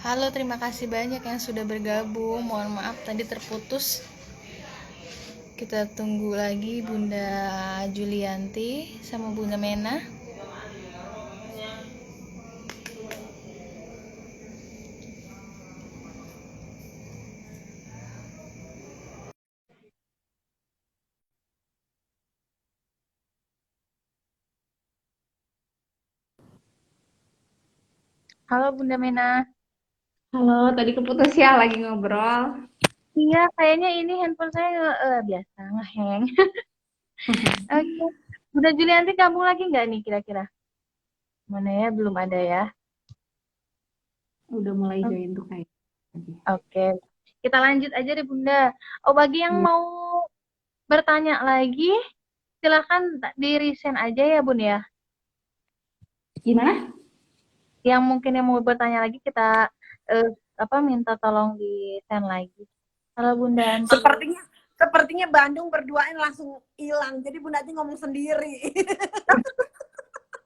Halo, terima kasih banyak yang sudah bergabung. Mohon maaf tadi terputus. Kita tunggu lagi Bunda Julianti sama Bunda Mena. Halo Bunda Mena. Halo, tadi keputus ya lagi ngobrol. Iya, kayaknya ini handphone saya biasa ngeheng. Oke. Bunda Julianti gabung lagi nggak nih kira-kira? Mana ya, belum ada ya. Udah mulai join tuh kayak. Oke. Kita lanjut aja deh Bunda. Oh, bagi yang Iya. mau bertanya lagi, silahkan di resend aja ya Bun ya. Gimana? Yang mungkin yang mau bertanya lagi kita eh, minta tolong di send lagi. Kalau Bunda Anti. Sepertinya sepertinya Bandung berduaan langsung hilang. Jadi Bunda Ati ngomong sendiri.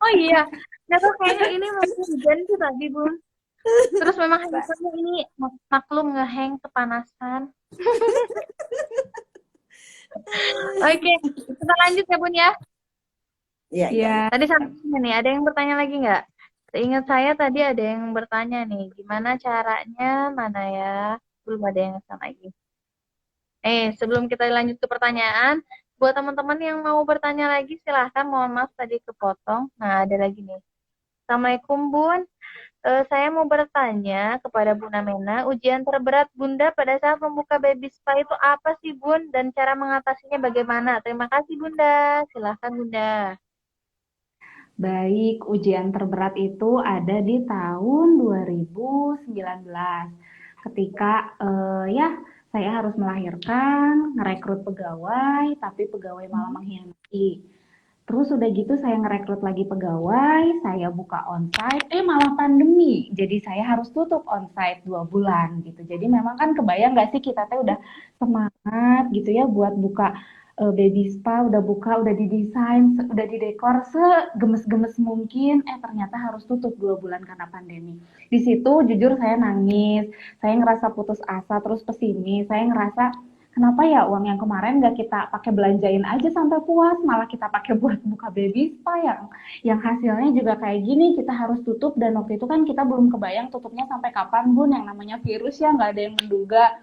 Oh iya, nggak tahu kayaknya ini masih hujan sih tadi Bun. Terus memang handphonenya ini maklum ngehang kepanasan. Oke, kita lanjut ya Bun ya. Iya, iya, iya. Iya. Tadi sampai nih, ada yang bertanya lagi nggak? Seingat saya tadi ada yang bertanya nih, gimana caranya, mana ya? Belum ada yang ngesan lagi. Sebelum kita lanjut ke pertanyaan, buat teman-teman yang mau bertanya lagi, silahkan. Mohon maaf tadi kepotong. Nah, ada lagi nih. Assalamualaikum Bun. Saya mau bertanya kepada Bunda Mena, ujian terberat Bunda pada saat membuka baby spa itu apa sih Bun? Dan cara mengatasinya bagaimana? Terima kasih Bunda. Silahkan Bunda. Baik, ujian terberat itu ada di tahun 2019. Ketika ya saya harus melahirkan, ngerekrut pegawai, tapi pegawai malah mengkhianati. Terus udah gitu saya ngerekrut lagi pegawai, saya buka onsite, malah pandemi. Jadi saya harus tutup onsite 2 bulan gitu. Jadi memang kan kebayang nggak sih kita tuh udah semangat gitu ya buat buka baby spa, udah buka, udah didesain, udah didekor segemes-gemes mungkin, ternyata harus tutup 2 bulan karena pandemi. Di situ jujur saya nangis, saya ngerasa putus asa, terus pesimis, saya ngerasa kenapa ya uang yang kemarin nggak kita pakai belanjain aja sampai puas, malah kita pakai buat buka baby spa yang hasilnya juga kayak gini, kita harus tutup dan waktu itu kan kita belum kebayang tutupnya sampai kapan Bun, yang namanya virus ya nggak ada yang menduga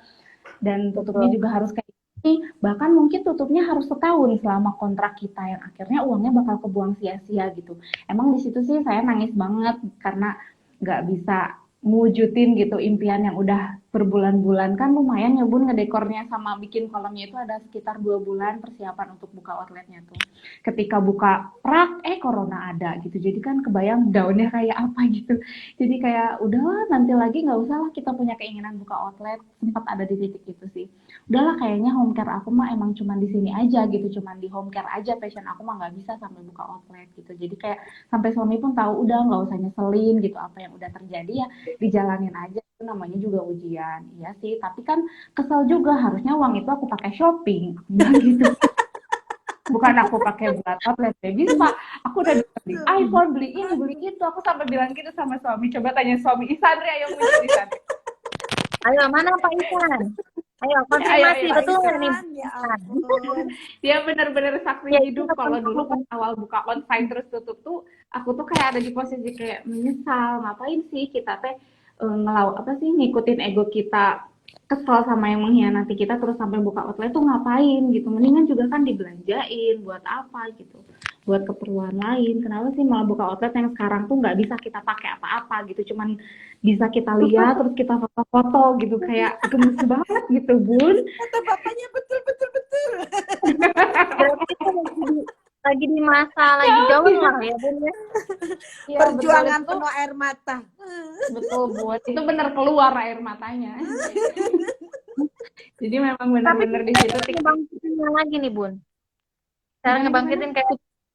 dan tutupnya Betul. juga harus kayak gini, bahkan mungkin tutupnya harus setahun selama kontrak kita yang akhirnya uangnya bakal kebuang sia-sia gitu. Emang di situ sih saya nangis banget karena nggak bisa mewujudin gitu impian yang udah berbulan-bulan kan lumayan ya Bun ngedekornya sama bikin kolamnya itu ada sekitar 2 bulan persiapan untuk buka outletnya tuh. Ketika buka prak corona ada gitu jadi kan kebayang daunnya kayak apa gitu. Jadi kayak udah nanti lagi nggak usah lah kita punya keinginan buka outlet, sempat ada di titik itu sih. Udahlah kayaknya home care aku mah emang cuman di sini aja gitu, cuman di home care aja passion aku mah nggak bisa sampai buka outlet gitu. Jadi kayak sampai suami pun tahu udah nggak usah nyeselin gitu apa yang udah terjadi ya dijalanin aja itu namanya juga ujian. Iya sih, tapi kan kesel juga harusnya uang itu aku pakai shopping. Aku bilang gitu. Bukan aku pakai buat outlet baby spa, aku udah beli iPhone, beli ini, beli itu. Aku sampai bilang gitu sama suami. Coba tanya suami, Isandri, ayo muncul Isandri. Ayo, mana Pak Isan? Ayo, Ayo, konfirmasi. ayo. Pak Betul nggak nih Isan, Pak ya Isan? ampun. Dia bener-bener saksi Ya, itu hidup. Kalau dulu pas konfirmasi. awal buka onsite terus tutup tuh, aku tuh kayak ada di posisi kayak menyesal. Ngapain sih kita teh ngelau apa sih ngikutin ego kita kesel sama yang mengkhianati kita terus sampai buka outlet tuh ngapain gitu mendingan juga kan dibelanjain buat apa gitu buat keperluan lain kenapa sih malah buka outlet yang sekarang tuh nggak bisa kita pakai apa-apa gitu cuman bisa kita lihat terus kita foto-foto gitu kayak gemes banget gitu Bun. Kata bapaknya betul, betul, betul. Berarti itu lagi di masa lagi down lah ya Bun ya. Iya betul Perjuangan itu penuh air mata. betul Bun itu bener keluar air matanya jadi memang Tapi bener-bener di gimana situ cara ngebangkitinnya lagi nih Bun? Cara gimana gimana. ngebangkitin kayak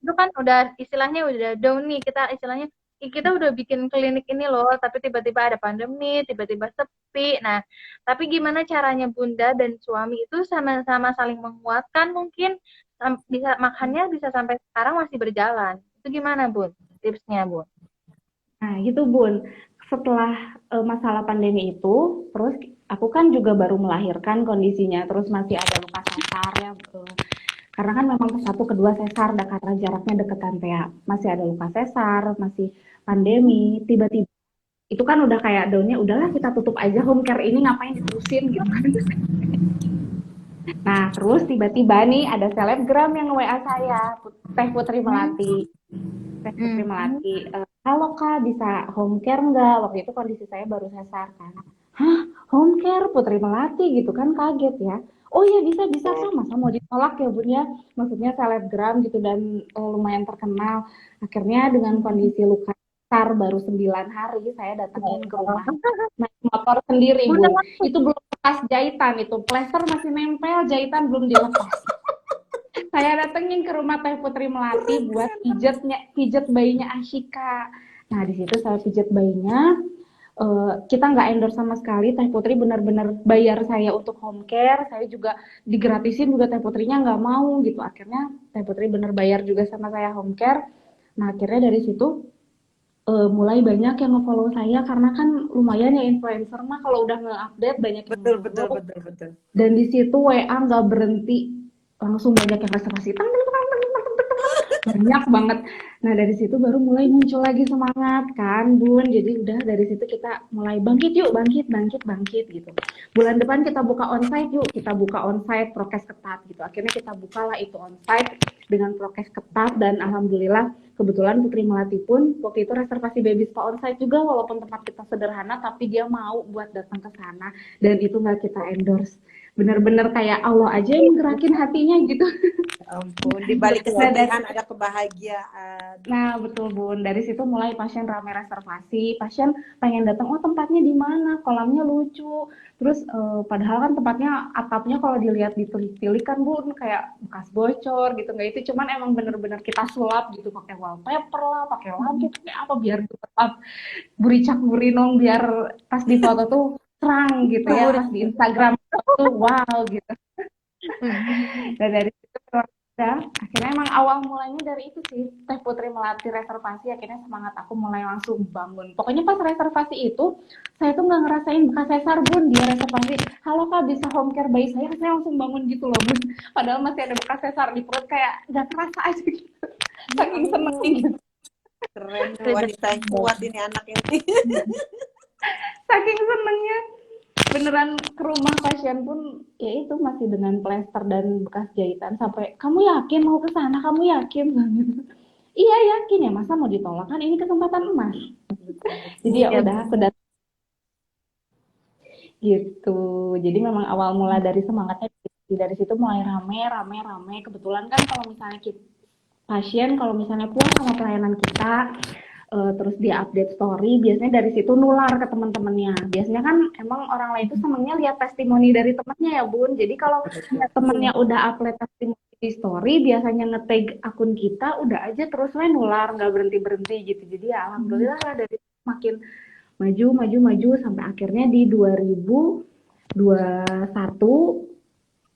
itu kan udah istilahnya udah down nih kita istilahnya kita udah bikin klinik ini loh tapi tiba-tiba ada pandemi tiba-tiba sepi. Nah tapi gimana caranya Bunda dan suami itu sama-sama saling menguatkan mungkin bisa makannya bisa sampai sekarang masih berjalan itu gimana Bun tipsnya Bun? Nah, gitu Bun. setelah masalah pandemi itu, terus aku kan juga baru melahirkan kondisinya, terus masih ada luka sesar ya, karena kan memang satu kedua sesar, karena jaraknya deketan ya, masih ada luka sesar, masih pandemi, tiba-tiba itu kan udah kayak daunnya udahlah kita tutup aja home care ini ngapain diterusin gitu kan. Nah terus tiba-tiba nih ada selebgram yang WA saya, Teh Putri Hmm. Melati. Teh Putri Hmm. Melati, halo Kak, bisa home care nggak? Waktu itu kondisi saya baru sesar kan. Hah, home care Putri Melati gitu kan, kaget ya. Oh iya bisa Kak, masa mau ditolak ya Bun ya? Maksudnya selebgram gitu dan lumayan terkenal. Akhirnya dengan kondisi luka besar baru 9 hari saya datengin ke rumah. Naik motor sendiri Bunda Bun. langsung. Itu belum lepas jahitan, itu plester masih nempel, jahitan belum dilepas. Saya datengin ke rumah Teh Putri Melati buat pijet bayinya Ashika. Nah di situ saya pijet bayinya. Kita nggak endorse sama sekali. Teh Putri benar-benar bayar saya untuk home care. Saya juga digratisin juga Teh Putrinya nggak mau gitu. Akhirnya Teh Putri benar bayar juga sama saya home care. Nah akhirnya dari situ mulai banyak yang nge-follow saya karena kan lumayan ya influencer mah kalau udah nge-update banyak yang Betul, betul, nge-follow. betul, betul. Dan di situ WA nggak berhenti, langsung banyak yang reservasi, banyak banget. Nah dari situ baru mulai muncul lagi semangat kan Bun, jadi udah dari situ kita mulai bangkit yuk, bangkit bangkit bangkit gitu. Bulan depan kita buka onsite yuk, kita buka onsite prokes ketat gitu. Akhirnya kita bukalah itu onsite dengan prokes ketat dan alhamdulillah kebetulan Putri Melati pun waktu itu reservasi baby spa onsite juga, walaupun tempat kita sederhana tapi dia mau buat datang ke sana dan itu nggak kita endorse. Bener-bener kayak Allah aja yang gerakin hatinya gitu. Ya ampun, di balik Nah, dari kesedihan ada kebahagiaan. Nah, betul Bun. Dari situ mulai pasien ramai reservasi. Pasien pengen datang, oh tempatnya di mana? Kolamnya lucu. Terus padahal kan tempatnya atapnya kalau dilihat ditilik-tilik kan Bun kayak bekas bocor gitu. Nggak itu cuman emang bener-bener kita sulap gitu pakai wallpaper lah, pakai lampu, pakai apa biar tetap buricak burinong biar pas di foto tuh terang gitu ya. Bunda. Pas di Instagram tuh wow gitu. Hmm. Dan dari situ udah akhirnya emang awal mulanya dari itu sih Teh Putri melatih reservasi, akhirnya semangat aku mulai langsung bangun. Pokoknya pas reservasi itu saya tuh nggak ngerasain bekas sesar Bun, dia reservasi halo Kak bisa home care bayi saya langsung bangun gitu loh Bun, padahal masih ada bekas sesar di perut kayak nggak kerasa aja gitu, Ya saking senengnya ampun, gitu, keren wanita yang kuat ini anak ini. saking senengnya beneran ke rumah pasien pun ya itu masih dengan plester dan bekas jahitan sampai kamu yakin mau ke sana, kamu yakin? Iya yakin ya, masa mau ditolak, kan ini kesempatan emas. Jadi ya Iya, udah aku benar. datang gitu. Jadi memang awal mula dari semangatnya dari situ mulai rame rame rame. Kebetulan kan kalau misalnya kita, pasien kalau misalnya puas sama pelayanan kita, terus dia update story, biasanya dari situ nular ke teman-temannya. Biasanya kan emang orang lain itu senangnya lihat testimoni dari temannya ya Bun. Jadi kalau temennya udah upload testimoni di story, biasanya nge-tag akun kita, udah aja terus we nular, nggak berhenti-berhenti gitu. Jadi ya alhamdulillah lah dari makin maju, maju, maju sampai akhirnya di 2021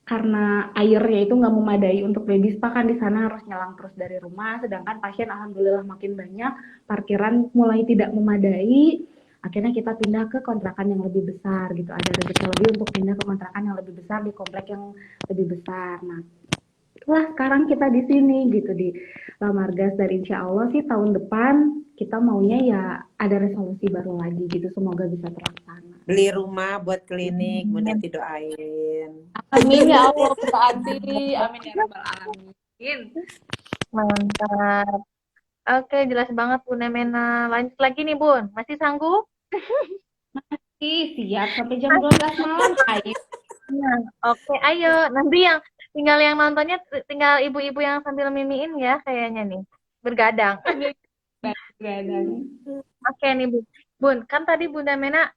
karena airnya itu nggak memadai untuk baby spa kan di sana harus nyelang terus dari rumah, sedangkan pasien alhamdulillah makin banyak, parkiran mulai tidak memadai, akhirnya kita pindah ke kontrakan yang lebih besar gitu, ada rezeki lebih untuk pindah ke kontrakan yang lebih besar di komplek yang lebih besar. Nah itulah sekarang kita di sini gitu di Lamargas, dan insya Allah sih tahun depan kita maunya ya ada resolusi baru lagi gitu, semoga bisa terlaksana. Beli rumah buat klinik, Bunda Ti doain. Amin ya Allah, berarti amin ya rabbal alamin. Mantap. Oke, jelas banget Bunda Mena. Lanjut lagi nih Bun. Masih sanggup? Ih, siap sampai jam 12 malam. Ayo. Nah, oke, ayo. Nanti yang tinggal yang nontonnya tinggal ibu-ibu yang sambil mimiin ya kayaknya nih. Bergadang. Gadang. Oke nih Bun. Bun, kan tadi Bunda Mena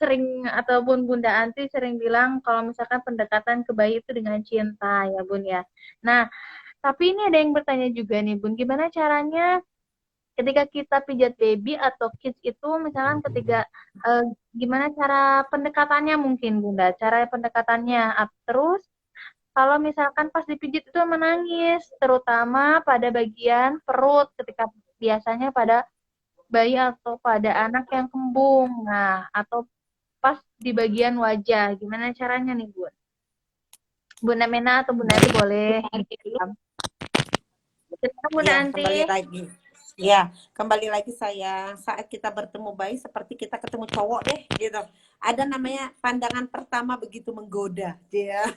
sering ataupun Bunda Anti sering bilang kalau misalkan pendekatan ke bayi itu dengan cinta ya Bun ya. Nah, tapi ini ada yang bertanya juga nih Bun, gimana caranya ketika kita pijat baby atau kids itu misalkan ketika eh, gimana cara pendekatannya mungkin Bunda, cara pendekatannya. Terus kalau misalkan pas dipijit itu menangis, terutama pada bagian perut ketika biasanya pada bayi atau pada anak yang kembung. Nah, atau pas di bagian wajah. Gimana caranya nih, Bun? Bunda Mena atau Bunda Anti boleh. Bunda Anti dulu. Silakan Bunda Ya, Anti. kembali lagi. Ya, kembali lagi saya saat kita bertemu bayi seperti kita ketemu cowok deh gitu. Ada namanya pandangan pertama begitu menggoda, ya.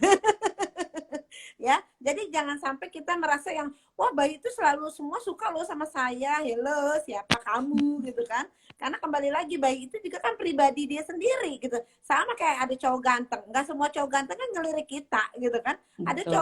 Ya, jadi jangan sampai kita merasa yang wah bayi itu selalu semua suka loh sama saya, hello siapa kamu gitu kan, karena kembali lagi bayi itu juga kan pribadi dia sendiri gitu, sama kayak ada cowok ganteng, nggak semua cowok ganteng kan ngelirik kita gitu kan, ada Betul.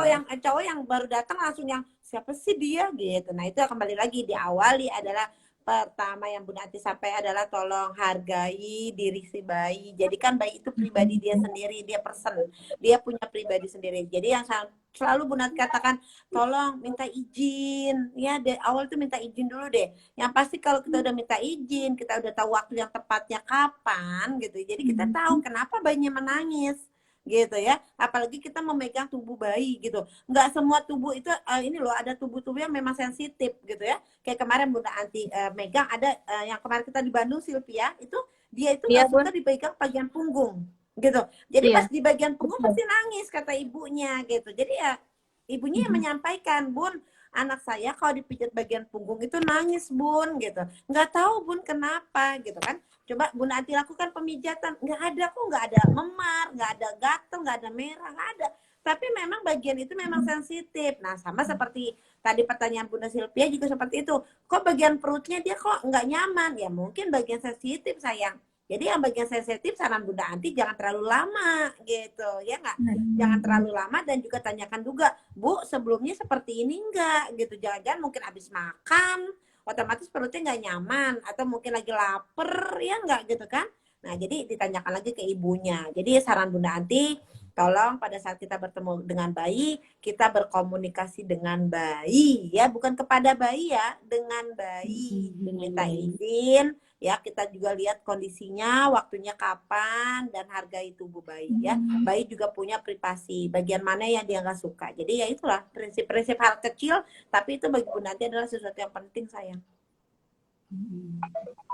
cowok yang baru datang langsung yang siapa sih dia gitu. Nah itu kembali lagi diawali adalah pertama yang Bunda Ati sampai adalah tolong hargai diri si bayi. Jadi kan bayi itu pribadi dia sendiri, dia person, dia punya pribadi sendiri. Jadi yang selalu Bunda katakan tolong minta izin ya, awal tuh minta izin dulu deh. Yang pasti kalau kita udah minta izin, kita udah tahu waktu yang tepatnya kapan gitu, jadi kita tahu kenapa bayinya menangis gitu ya, apalagi kita memegang tubuh bayi gitu, nggak semua tubuh itu ini loh, ada tubuh-tubuh yang memang sensitif gitu ya, kayak kemarin Bunda Anti megang ada yang kemarin kita di Bandung Sylvia itu, dia itu Iya, nggak Bun. suka dipegang bagian punggung gitu. Jadi Iya. pas di bagian punggung Betul. pasti nangis kata ibunya gitu. Jadi ya ibunya yang menyampaikan, Bun, anak saya kalau dipijat bagian punggung itu nangis, Bun, gitu. Nggak tahu, Bun, kenapa, gitu kan. Coba Bun Anti lakukan pemijatan. Nggak ada kok, nggak ada memar, nggak ada gatel, nggak ada merah, nggak ada. Tapi memang bagian itu memang sensitif. Nah, sama seperti tadi pertanyaan Bunda Silvia juga seperti itu. Kok bagian perutnya dia kok nggak nyaman? Ya mungkin bagian sensitif, sayang. Jadi yang bagian sensitif saran Bunda Anti jangan terlalu lama gitu, ya nggak? Jangan terlalu lama dan juga tanyakan juga, Bu, sebelumnya seperti ini enggak gitu. Jangan-jangan mungkin habis makan, otomatis perutnya nggak nyaman atau mungkin lagi lapar, ya enggak gitu kan? Nah, jadi ditanyakan lagi ke ibunya. Jadi saran Bunda Anti, tolong pada saat kita bertemu dengan bayi, kita berkomunikasi dengan bayi ya, bukan kepada bayi ya, dengan bayi. Dengan Minta bayi. izin, ya kita juga lihat kondisinya, waktunya kapan, dan hargai tubuh bayi ya. Bayi juga punya privasi, bagian mana yang dia nggak suka. Jadi ya itulah prinsip-prinsip hal kecil, tapi itu bagi Bunda Nanti adalah sesuatu yang penting, sayang.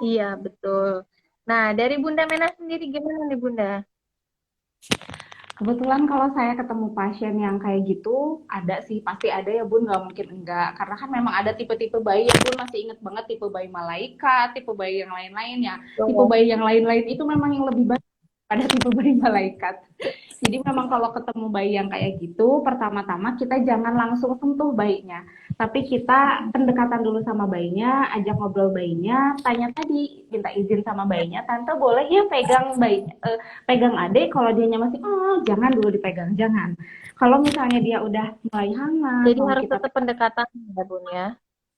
Iya, betul. Nah, dari Bunda Mena sendiri gimana nih, Bunda? Kebetulan kalau saya ketemu pasien yang kayak gitu, ada sih, pasti ada ya Bun, nggak mungkin enggak. Karena kan memang ada tipe-tipe bayi ya Bun, masih inget banget tipe bayi malaikat, tipe bayi yang lain-lain ya. Tipe Betul. bayi yang lain-lain itu memang yang lebih baik pada tipe bayi malaikat. Jadi memang kalau ketemu bayi yang kayak gitu, pertama-tama kita jangan langsung sentuh bayinya. Tapi kita pendekatan dulu sama bayinya, ajak ngobrol bayinya, tanya tadi, minta izin sama bayinya, tante boleh ya pegang bayinya, pegang adik kalau dianya masih, oh jangan dulu dipegang, jangan. Kalau misalnya dia udah mulai hangat, Jadi mau harus kita tetap pendekatan ya, Bun ya.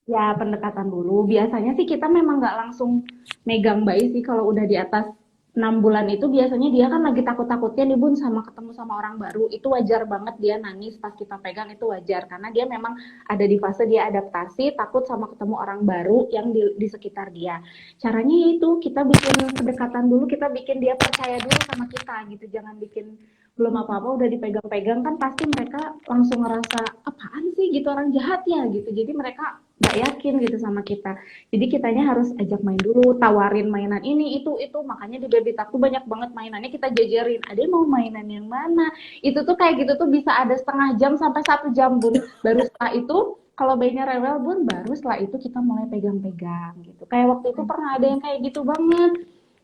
ya pendekatan dulu. Biasanya sih kita memang nggak langsung megang bayi sih kalau udah di atas 6 bulan itu biasanya dia kan lagi takut-takutnya nih Bun sama ketemu sama orang baru. Itu wajar banget dia nangis pas kita pegang itu wajar karena dia memang ada di fase dia adaptasi takut sama ketemu orang baru yang di sekitar dia. Caranya yaitu kita bikin pendekatan dulu, kita bikin dia percaya dulu sama kita gitu. Jangan bikin belum apa-apa udah dipegang-pegang kan pasti mereka langsung ngerasa apaan sih gitu orang jahat ya gitu. Jadi mereka nggak yakin gitu sama kita. Jadi kitanya harus ajak main dulu, tawarin mainan ini itu. Makanya di baby talk tuh banyak banget mainannya kita jajarin. Ada mau mainan yang mana? Itu tuh kayak gitu tuh bisa ada setengah jam sampai 1 jam Bun. Baru setelah itu kalau bayinya rewel Bun, baru setelah itu kita mulai pegang-pegang gitu. Kayak waktu itu pernah ada yang kayak gitu banget.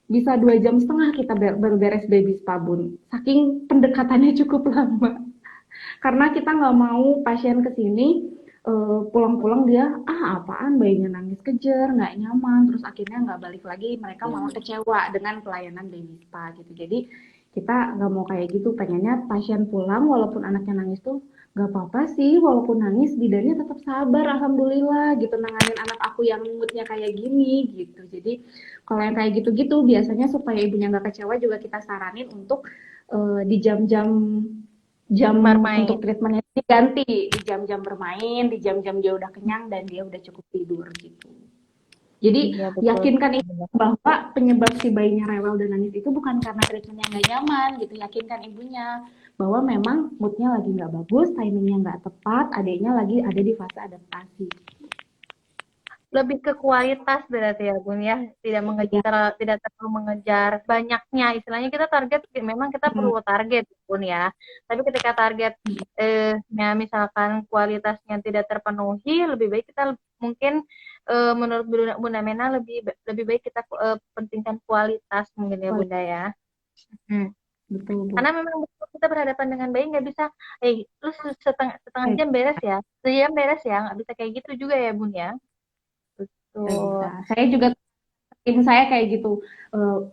Bisa 2 jam setengah kita baru beres baby spa Bun. Saking pendekatannya cukup lama. Karena kita nggak mau pasien kesini pulang-pulang dia apaan bayinya nangis kejer nggak nyaman terus akhirnya nggak balik lagi mereka malah kecewa dengan pelayanan baby spa gitu jadi kita nggak mau kayak gitu pengennya pasien pulang walaupun anaknya nangis tuh nggak apa-apa sih walaupun nangis bidannya tetap sabar alhamdulillah gitu nanganin anak aku yang moodnya kayak gini gitu jadi kalau yang kayak gitu-gitu biasanya supaya ibunya nggak kecewa juga kita saranin untuk di jam-jam jam Bermain. untuk treatmentnya diganti di jam-jam bermain, di jam-jam dia udah kenyang dan dia udah cukup tidur gitu. Jadi Iya, betul. yakinkan ibu bahwa penyebab si bayinya rewel dan nangis itu bukan karena treatmentnya nggak nyaman gitu. Yakinkan ibunya bahwa memang moodnya lagi nggak bagus, timingnya nggak tepat, adiknya lagi ada di fase adaptasi. lebih ke kualitas berarti ya Bun ya, tidak Ya. mengejar, tidak terlalu mengejar banyaknya. Istilahnya kita target, memang kita Mm, perlu target Bun ya. Tapi ketika target misalkan kualitasnya tidak terpenuhi, lebih baik kita mungkin menurut Bunda Mena lebih baik kita pentingkan kualitas mungkin ya Bunda ya. Hmm. betul, Bu. Karena memang betul kita berhadapan dengan bayi nggak bisa, lu setengah Eh, jam beres ya, sejam beres ya, nggak bisa kayak gitu juga ya Bun ya. nggak bisa. Betul. Saya juga tim saya kayak gitu.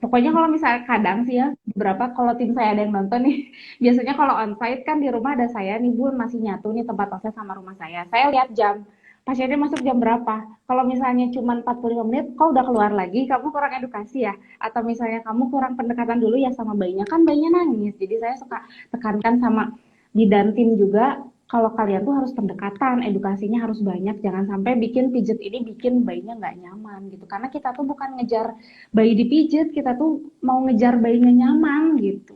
Pokoknya kalau misalnya kadang sih ya, beberapa kalau tim saya ada yang nonton nih, biasanya kalau onsite kan di rumah ada saya nih Bun, masih nyatu nih tempat kosnya sama rumah saya. Saya lihat jam, pasiennya masuk jam berapa. Kalau misalnya cuma 45 menit, kau udah keluar lagi, kamu kurang edukasi ya. Atau misalnya kamu kurang pendekatan dulu ya sama bayinya, kan bayinya nangis. Jadi saya suka tekankan sama bidan tim juga, kalau kalian tuh harus pendekatan, edukasinya harus banyak, jangan sampai bikin pijet ini bikin bayinya nggak nyaman gitu. Karena kita tuh bukan ngejar bayi dipijet, kita tuh mau ngejar bayinya nyaman gitu.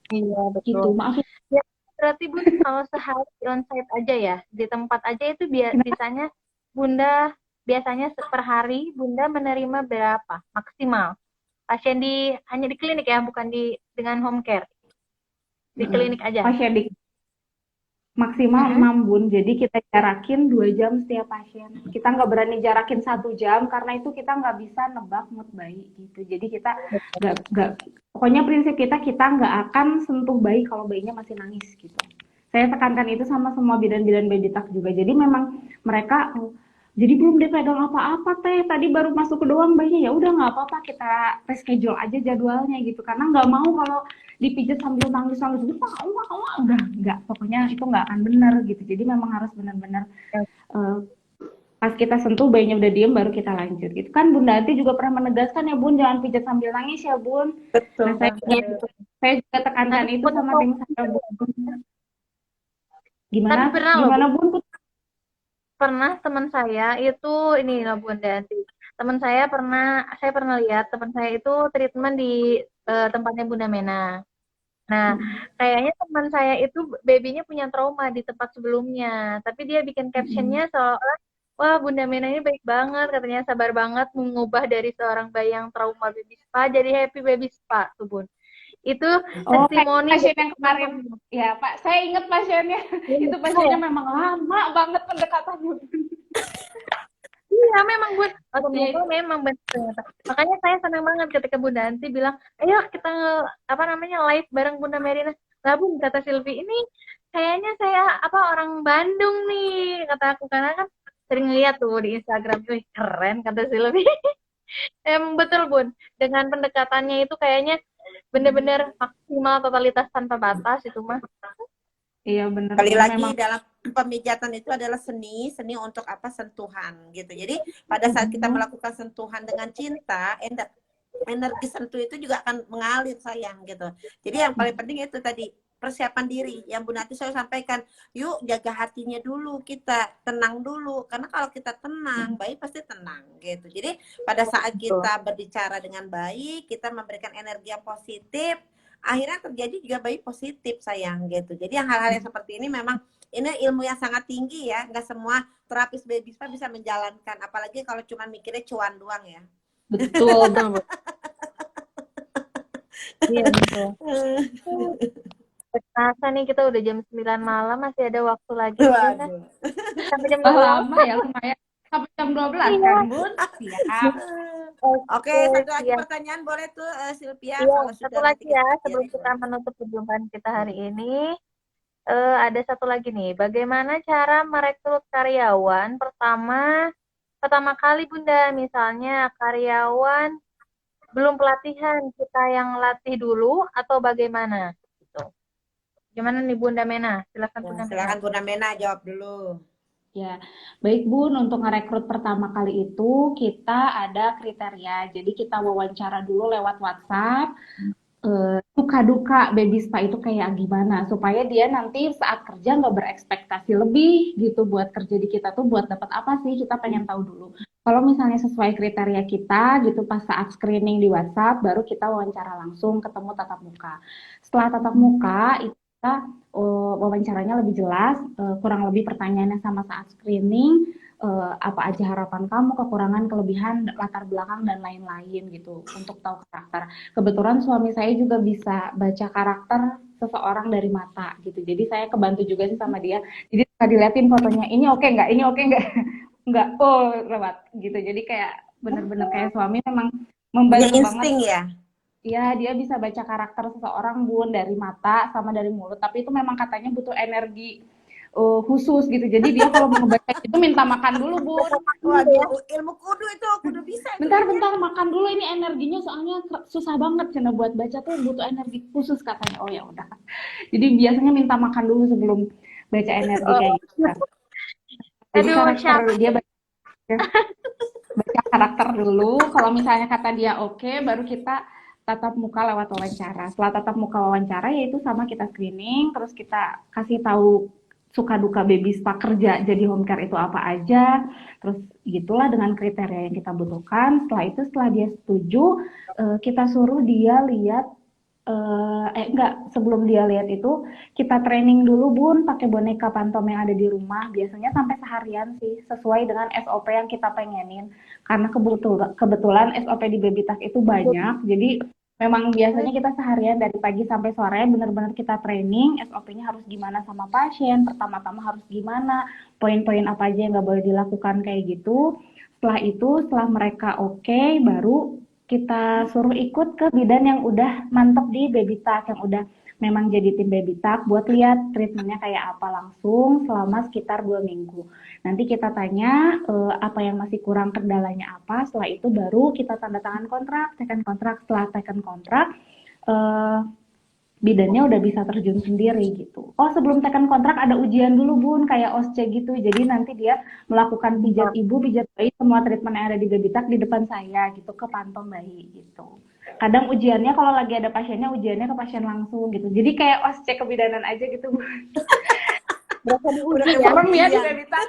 Iya, betul. Gitu, maaf ya. Ya, berarti Bun, kalau sehari di onsite aja ya, di tempat aja itu bisanya Bunda, biasanya per hari Bunda menerima berapa maksimal? Pasien hanya di klinik ya, bukan dengan home care, di klinik aja. Pasien di maksimal Mm-mm. 6 Bun, jadi kita jarakin 2 jam setiap pasien. Kita nggak berani jarakin 1 jam, karena itu kita nggak bisa nebak mood bayi gitu. Jadi kita nggak, pokoknya prinsip kita nggak akan sentuh bayi kalau bayinya masih nangis gitu. Saya tekankan itu sama semua bidan-bidan baby talk juga. Jadi memang mereka, jadi belum dipegang apa-apa teh, tadi baru masuk ke doang bayinya, ya udah nggak apa-apa, kita reschedule aja jadwalnya gitu. Karena nggak mau kalau dipijat sambil nangis-nangis gitu, udah nggak, pokoknya itu nggak akan benar gitu. Jadi memang harus benar-benar uh, pas kita sentuh bayinya udah diem baru kita lanjut gitu kan. Bunda Ati juga pernah menegaskan ya Bun, jangan pijat sambil nangis ya Bun. Betul Nah Iya, banget. saya juga tekankan nanti itu Bunda sama tahu. tim saya Bun. Tapi Gimana pernah loh, gimana Bun? pernah teman saya itu ini loh Bunda Anti. Teman saya pernah lihat teman saya itu treatment di tempatnya Bunda Mena. Nah, kayaknya teman saya itu babynya punya trauma di tempat sebelumnya, tapi dia bikin captionnya seolah wah Bunda Mena ini baik banget, katanya sabar banget mengubah dari seorang bayi yang trauma baby spa jadi happy baby spa tuh Bun. Itu Oh, kayak testimoni pasien dari yang kemarin. teman-teman. Ya, Pak. Saya ingat pasiennya. Itu pasiennya memang lama banget pendekatannya. Iya memang Bun, oh, Ya, ternyata itu. memang benar ternyata. Makanya saya senang banget ketika Bunda Anti bilang, ayo kita apa namanya live bareng Bunda Merina. Lah Bun, kata Silvi, ini kayaknya saya apa orang Bandung nih, kata aku karena kan sering lihat tuh di Instagram, wih keren kata Silvi. Emang betul Bun, dengan pendekatannya itu kayaknya bener-bener maksimal totalitas tanpa batas itu mah. Iya, benar Sekali Bun. lagi Memang. dalam pemijatan itu adalah seni untuk apa? Sentuhan gitu. Jadi pada saat kita melakukan sentuhan dengan cinta, energi sentuh itu juga akan mengalir sayang gitu. Jadi yang paling penting itu tadi persiapan diri yang Bu Nati saya sampaikan. Yuk jaga hatinya dulu, kita tenang dulu, karena kalau kita tenang bayi pasti tenang gitu. Jadi pada saat Betul. kita berbicara dengan bayi, kita memberikan energi yang positif, akhirnya terjadi juga bayi positif sayang gitu. Jadi yang hal-hal yang seperti ini memang ini ilmu yang sangat tinggi ya, nggak semua terapis baby spa bisa menjalankan, apalagi kalau cuma mikirnya cuan doang ya. Betul. Betul, Bun. Iya betul. Terasa nih kita udah jam 9 malam, masih ada waktu lagi nih Bunda. Waduh. Sampai jam Ah, 12. lama ya, lumayan. Sampai jam 12 Iya. kan, Bun? Siap. Oke, Oke, satu lagi siap. pertanyaan boleh tuh Sylvia Iya, kalau satu sudah nanti lagi ya kita sebelum akhiri. kita menutup perjumpaan kita hari ini. Ada satu lagi nih, bagaimana cara merekrut karyawan pertama kali Bunda, misalnya karyawan belum pelatihan, kita yang latih dulu atau bagaimana? Gitu. Gimana nih Bunda Mena? Silakan Ya, Bunda Mena. silakan Bunda Mena jawab dulu. Ya, baik Bun, untuk ngerekrut pertama kali itu kita ada kriteria. Jadi kita wawancara dulu lewat WhatsApp, suka duka baby spa itu kayak gimana, supaya dia nanti saat kerja nggak berekspektasi lebih gitu buat kerja di kita tuh buat dapat apa sih, kita pengen tahu dulu. Kalau misalnya sesuai kriteria kita gitu, pas saat screening di WhatsApp baru kita wawancara langsung ketemu tatap muka. Setelah tatap muka itu kita wawancaranya lebih jelas, kurang lebih pertanyaannya sama saat screening, apa aja harapan kamu, kekurangan, kelebihan, latar belakang dan lain-lain gitu untuk tahu karakter. Kebetulan suami saya juga bisa baca karakter seseorang dari mata gitu. Jadi saya kebantu juga sih sama dia. Jadi suka diliatin fotonya, ini oke nggak, ini oke nggak, nggak, oh lewat gitu. Jadi kayak bener-bener kayak suami memang Punya membantu banget. insting ya. Iya, dia bisa baca karakter seseorang bun dari mata sama dari mulut. Tapi itu memang katanya butuh energi khusus gitu. Jadi dia kalau mau ngebaca itu minta makan dulu bun. Waduh, ilmu kudu itu kudu bisa itu. Bentar-bentar makan dulu ini energinya soalnya susah banget cina buat baca tuh butuh energi khusus katanya. Oh ya udah. Jadi biasanya minta makan dulu sebelum baca energi kayak gitu. Jadi Aduh, karakter siapa? dia baca karakter dulu. Kalau misalnya kata dia oke, baru kita tatap muka lewat wawancara. Setelah tatap muka wawancara, yaitu sama kita screening, terus kita kasih tahu suka duka baby spa kerja jadi home care itu apa aja, terus gitulah dengan kriteria yang kita butuhkan. Setelah itu, setelah dia setuju, kita suruh dia lihat enggak, sebelum dia lihat itu kita training dulu bun pakai boneka pantom yang ada di rumah, biasanya sampai seharian sih sesuai dengan SOP yang kita pengenin, karena kebetulan SOP di Baby Talk itu banyak, jadi memang biasanya kita seharian dari pagi sampai sore benar-benar kita training SOP-nya harus gimana sama pasien, pertama-tama harus gimana, poin-poin apa aja yang nggak boleh dilakukan kayak gitu. Setelah itu, setelah mereka oke, baru kita suruh ikut ke bidan yang udah mantep di Baby Talk, yang udah memang jadi tim Baby Talk buat lihat treatmentnya kayak apa langsung selama sekitar 2 minggu. Nanti kita tanya apa yang masih kurang, kendalanya apa. Setelah itu baru kita tanda tangan kontrak, tekan kontrak. Setelah tekan kontrak, eh, bidannya udah bisa terjun sendiri gitu. Oh, sebelum tekan kontrak ada ujian dulu bun, kayak OSCE gitu. Jadi nanti dia melakukan pijat ibu, pijat bayi, semua treatment yang ada di Baby Talk di depan saya gitu, ke pantom bayi gitu. Kadang ujiannya kalau lagi ada pasiennya, ujiannya ke pasien langsung gitu. Jadi kayak OSCE kebidanan aja gitu bun. Berasa Udah diuji kayak ya. Serem ya di ujian. Baby Talk.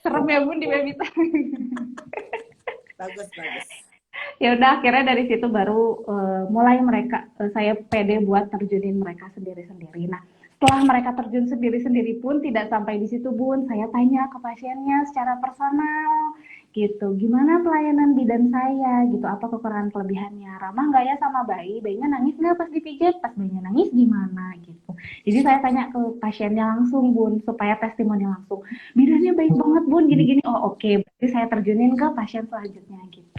Serem ya bun di Baby Talk. Bagus, bagus. Ya udah, akhirnya dari situ baru mulai mereka saya pede buat terjunin mereka sendiri-sendiri. Nah, setelah mereka terjun sendiri-sendiri pun tidak sampai di situ bun, saya tanya ke pasiennya secara personal gitu, gimana pelayanan bidan saya gitu, apa kekurangan kelebihannya, ramah nggak ya sama bayi, bayinya nangis nggak pas dipijat, pas bayinya nangis gimana gitu. Jadi saya tanya ke pasiennya langsung bun, supaya testimoni langsung, bidannya baik banget bun, gini-gini, oh oke, berarti saya terjunin ke pasien selanjutnya gitu.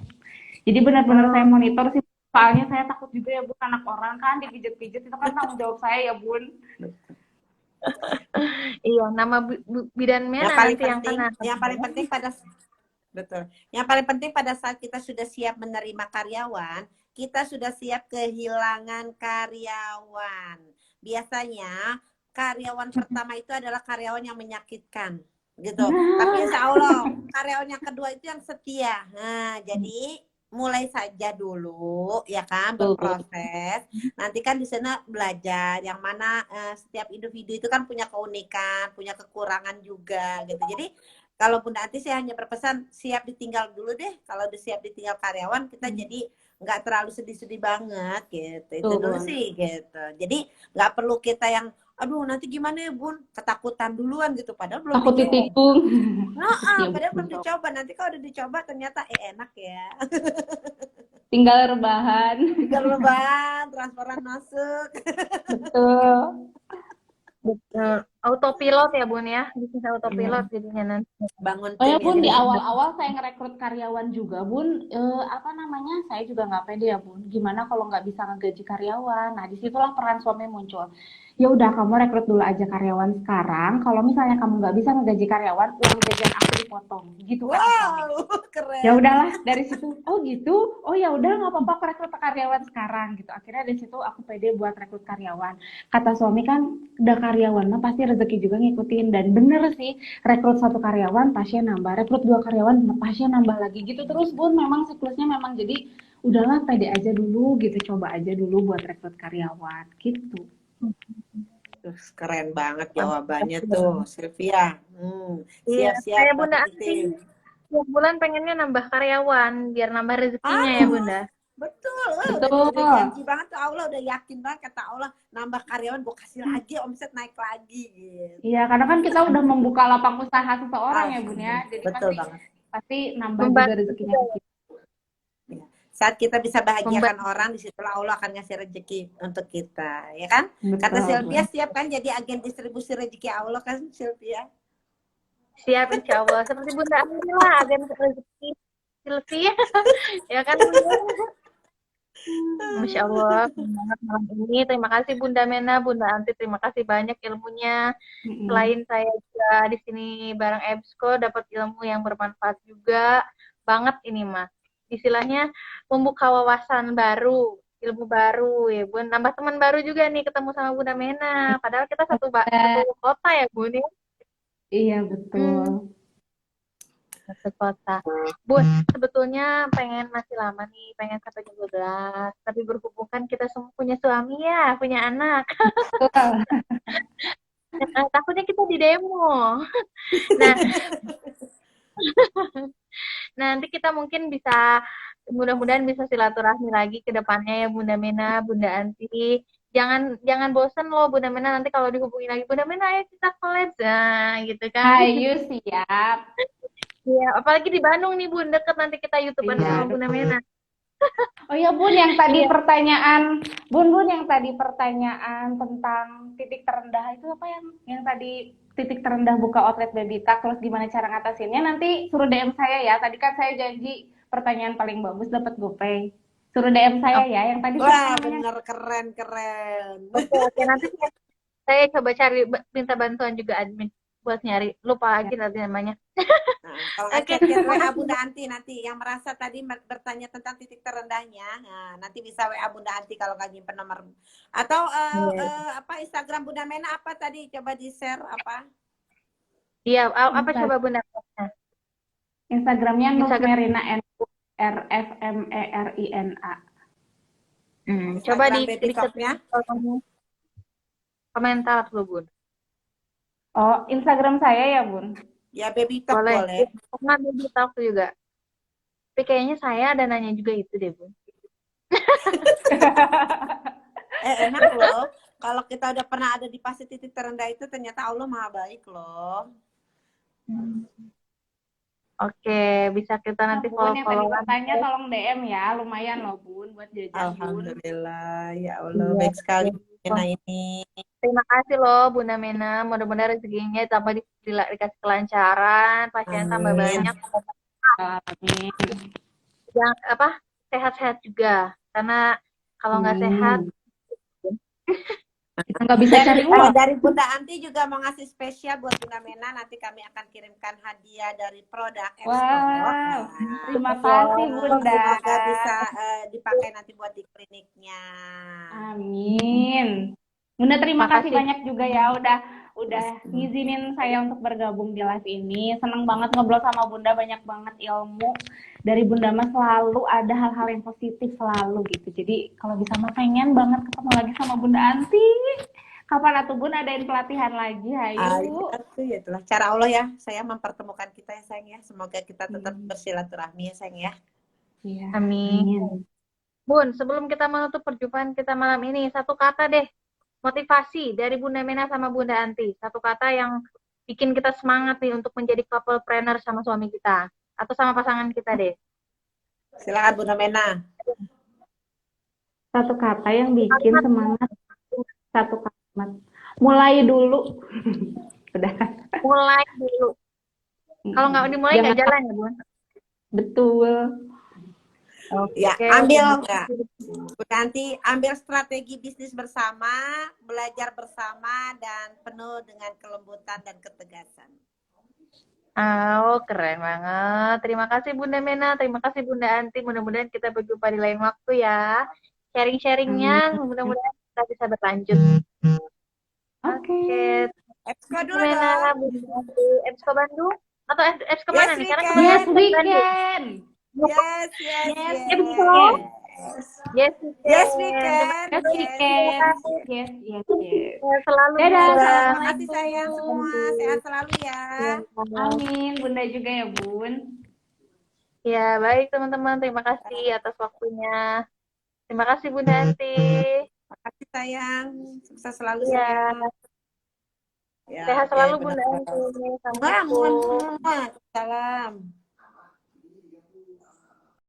Jadi benar-benar saya monitor sih, soalnya saya takut juga ya bun, anak orang kan dipijit-pijit itu kan tanggung jawab saya ya bun. Iya, nama bidan Yang Mena paling nanti yang penting, kena. yang paling penting pada betul. Yang paling penting pada saat kita sudah siap menerima karyawan, kita sudah siap kehilangan karyawan. Biasanya karyawan pertama itu adalah karyawan yang menyakitkan, gitu. Tapi insya Allah karyawan yang kedua itu yang setia. Nah, jadi mulai saja dulu ya kan, berproses. Nanti kan di sana belajar yang mana setiap individu itu kan punya keunikan, punya kekurangan juga gitu. Jadi kalau Bunda Ati saya hanya berpesan siap ditinggal dulu deh. Kalau udah siap ditinggal karyawan, kita jadi nggak terlalu sedih-sedih banget gitu. Itu dulu sih gitu. Jadi nggak perlu kita yang aduh nanti gimana ya Bun, ketakutan duluan gitu, padahal belum Takut dicoba. ditikung. Ya, Padahal belum betul. dicoba. Nanti kalau udah dicoba ternyata enak ya. Tinggal rebahan. Tinggal lebaran, transferan masuk. Betul. Betul. Autopilot ya Bun ya, bisa autopilot jadinya nanti. Bangun Oh ya tim ya. Bun, di awal-awal saya ngerekrut karyawan juga Bun, apa namanya, saya juga nggak pede ya Bun, gimana kalau nggak bisa ngegaji karyawan. Nah disitulah peran suami muncul. Ya udah, kamu rekrut dulu aja karyawan sekarang, kalau misalnya kamu nggak bisa ngegaji karyawan, uang jajan aku dipotong gitu kata suami. Wow, keren. Ya udahlah, dari situ oh gitu, oh ya udah nggak apa-apa, aku rekrut karyawan sekarang gitu. Akhirnya dari situ aku pede buat rekrut karyawan. Kata suami kan udah karyawan mah pasti rezeki juga ngikutin, dan bener sih, rekrut satu karyawan pasien nambah, rekrut 2 karyawan pasien nambah lagi gitu terus Bun. Memang siklusnya memang, jadi udahlah pede aja dulu gitu, coba aja dulu buat rekrut karyawan gitu. Keren banget jawabannya tuh, Sylvia. Iya, Siap-siap saya Bunda bantu Ati tim. tiap bulan pengennya nambah karyawan biar nambah rezekinya ya Bunda. Betul. betul. Betul. Udah janji banget tuh Allah, udah yakin banget kata Allah, nambah karyawan gue kasih lagi, omset naik lagi gitu. Iya, karena kan kita udah membuka lapang usaha seseorang ya Bun ya, Alhamdulillah. jadi Betul banget. pasti nambah juga Membantu rezekinya juga ke ya. kita. Ya. Saat kita bisa bahagiakan Membantu. orang, disitulah Allah akan ngasih rezeki untuk kita, ya kan? Kata Betul, Sylvia Bun. siap kan jadi agen distribusi rezeki Allah kan, Sylvia? Siap insya Allah. Seperti Bunda Ami lah, agen rezeki Sylvia. Ya kan Bunda? Masya Allah, semangat malam ini. Terima kasih Bunda Mena, Bunda Anti. Terima kasih banyak ilmunya. Mm-mm. Selain saya juga di sini bareng EBSCO, dapat ilmu yang bermanfaat juga. Banget ini mah. Istilahnya membuka wawasan baru, ilmu baru ya Bun. Nambah teman baru juga nih ketemu sama Bunda Mena. Padahal kita satu Iya, kota ya Bun ya. iya betul. Hmm. Satu kota. Bun, sebetulnya pengen masih lama nih, pengen sampai jam 12. Tapi berhubung kan kita semua punya suami ya, punya anak. Betul. Takutnya kita di demo. Nah, nanti kita mungkin bisa, mudah-mudahan bisa silaturahmi lagi ke depannya ya Bunda Mena, Bunda Anti. Jangan jangan bosen loh Bunda Mena, nanti kalau dihubungi lagi, Bunda Mena ayo kita collab. Nah, gitu kan. Ayo siap. Iya, apalagi di Bandung nih Bun, deket nanti kita YouTubean Iya, sama Bunda Mena. oh ya Bun, yang tadi Iya. pertanyaan, Bun yang tadi pertanyaan tentang titik terendah itu apa yang tadi titik terendah buka outlet baby talk, terus gimana cara ngatasinnya, nanti suruh DM saya ya. Tadi kan saya janji pertanyaan paling bagus dapat GoPay. Suruh DM saya ya. Yang tadi siapa Wah, namanya? bener keren. Oke, nanti saya coba cari, minta bantuan juga admin buat nyari. Lupa lagi nanti namanya. Nah, kalau Oke, chat terima WA kasih. Bunda Anti nanti yang merasa tadi bertanya tentang titik terendahnya, nah, nanti bisa WA Bunda Anti kalau nggak nyimpen nomor. Atau Iya, apa Instagram Bunda Mena apa tadi? Coba di share apa? iya, apa Insta- coba Bunda? Instagramnya Instagram. Nusmerina NURFMERINA. Coba Instagram di Baby Talk-nya. komentar dulu Bun. Oh, Instagram saya ya Bun. Ya Baby Talk Boleh. boleh. Pernah Baby Talk juga. Tapi kayaknya saya ada nanya juga itu deh Bun. Enak loh. Kalau kita udah pernah ada di fase titik terendah itu, ternyata Allah maha baik loh. Oke, bisa kita nanti Bun, yang tadi follow-followan. bertanya tolong DM ya, lumayan loh Bun buat jajan Bun. Alhamdulillah, ya Allah Iya, baik sekali betul. Mena ini. Terima kasih loh Bunda Mena. Mudah-mudahan rezekinya tambah dikasih kelancaran, pasien tambah Amin. banyak, Amin. yang sehat-sehat juga. Karena kalau nggak sehat, Kita nggak bisa cari uang. Dari Bunda Anti juga mau ngasih spesial buat Bunda Mena. Nanti kami akan kirimkan hadiah dari produk EBSCO. Wow, terima kasih Bunda. Semoga bisa dipakai nanti buat di kliniknya. Amin. Bunda terima kasih Makasih. banyak juga ya udah ngizinin saya untuk bergabung di live ini. Senang banget ngobrol sama Bunda, banyak banget ilmu dari Bunda mah, selalu ada hal-hal yang positif selalu gitu. Jadi kalau bisa mah pengen banget ketemu lagi sama Bunda Anti. Kapan atuh Bun adain pelatihan lagi, hayu. Ya itulah cara Allah ya, saya mempertemukan kita ya sayang ya. Semoga kita tetap bersilaturahmi ya sayang ya. Iya. Amin. Bun, sebelum kita menutup perjumpaan kita malam ini, satu kata deh, motivasi dari Bunda Mena sama Bunda Anti. Satu kata yang bikin kita semangat nih untuk menjadi couple planner sama suami kita. Atau sama pasangan kita deh. Silakan Bunda Mena. Satu kata yang bikin semangat. Satu kalimat. Mulai dulu. Udah. Mulai dulu. Kalau nggak dimulai nggak jalan ya, Bun? Betul. Ya, Oke. ambil ya. Nanti ambil strategi bisnis bersama, belajar bersama, dan penuh dengan kelembutan dan ketegasan. Oh, keren banget. Terima kasih Bunda Mena, terima kasih Bunda Anti. Mudah-mudahan kita berjumpa di lain waktu ya. Sharing-sharingnya, mudah-mudahan kita bisa berlanjut. Oke. EBSCO dulu Mena, dong. Bunda Anti, EBSCO Bandung atau EBSCO Yes, mana nih? Karena weekend. kebetulan Yes, di Bandung. weekend. Yes, EBSCO. Yes, Yes, weekend. weekend. Yes, weekend. Yes, yes, yes. Selalu Dadah, juga. Terima kasih sayang semua. Sehat selalu ya. Amin. Bunda juga ya, Bun. Ya, baik teman-teman. Terima kasih atas waktunya. Terima kasih Bunda Anti. Makasih sayang, sukses selalu Iya, sayang. Ya, sehat oke, selalu benar. Bunda Anti. Wah, Assalamualaikum. salam.